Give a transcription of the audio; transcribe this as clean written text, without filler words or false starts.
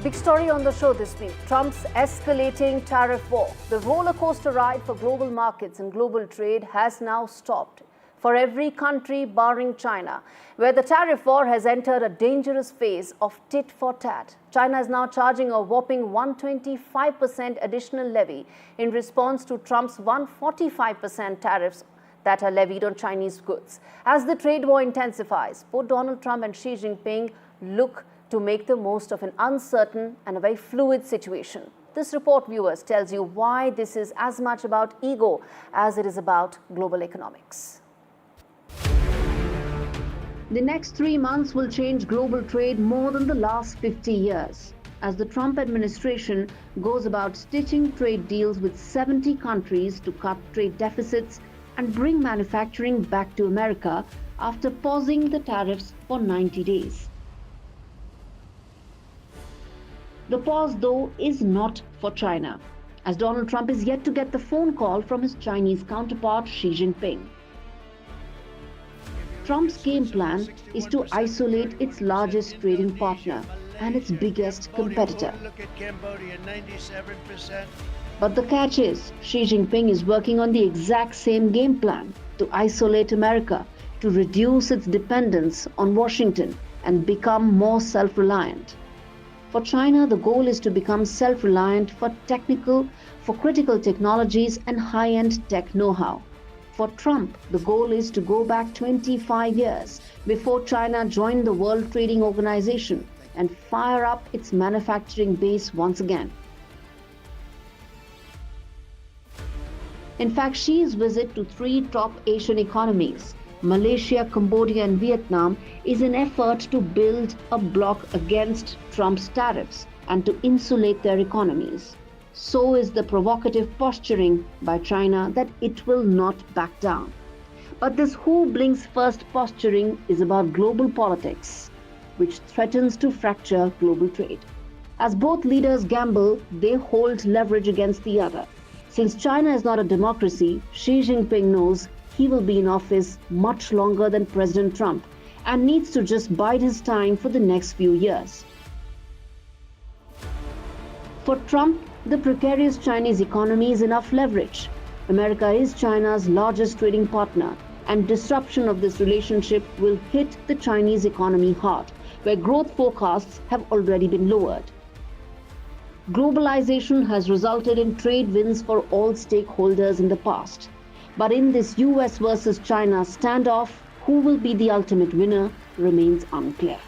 Big story on the show this week, Trump's escalating tariff war. The roller coaster ride for global markets and global trade has now stopped for every country barring China, where the tariff war has entered a dangerous phase of tit for tat. China is now charging a whopping 125% additional levy in response to Trump's 145% tariffs that are levied on Chinese goods. As the trade war intensifies, both Donald Trump and Xi Jinping look to make the most of an uncertain and a very fluid situation. This report, viewers, tells you why this is as much about ego as it is about global economics. The next 3 months will change global trade more than the last 50 years, as the Trump administration goes about stitching trade deals with 70 countries to cut trade deficits and bring manufacturing back to America after pausing the tariffs for 90 days. The pause, though, is not for China, as Donald Trump is yet to get the phone call from his Chinese counterpart Xi Jinping. Trump's game plan is to isolate its largest trading partner and its biggest competitor. But the catch is, Xi Jinping is working on the exact same game plan to isolate America, to reduce its dependence on Washington and become more self-reliant. For China, the goal is to become self-reliant for critical technologies and high-end tech know-how. For Trump, the goal is to go back 25 years before China joined the World Trading Organization and fire up its manufacturing base once again. In fact, Xi's visit to 3 top Asian economies, Malaysia, Cambodia and Vietnam, is an effort to build a bloc against Trump's tariffs and to insulate their economies. So is the provocative posturing by China that it will not back down. But this who blinks first posturing is about global politics, which threatens to fracture global trade. As both leaders gamble, they hold leverage against the other. Since China is not a democracy, Xi Jinping knows he will be in office much longer than President Trump and needs to just bide his time for the next few years. For Trump, the precarious Chinese economy is enough leverage. America is China's largest trading partner, and disruption of this relationship will hit the Chinese economy hard, where growth forecasts have already been lowered. Globalization has resulted in trade wins for all stakeholders in the past. But in this US versus China standoff, who will be the ultimate winner remains unclear.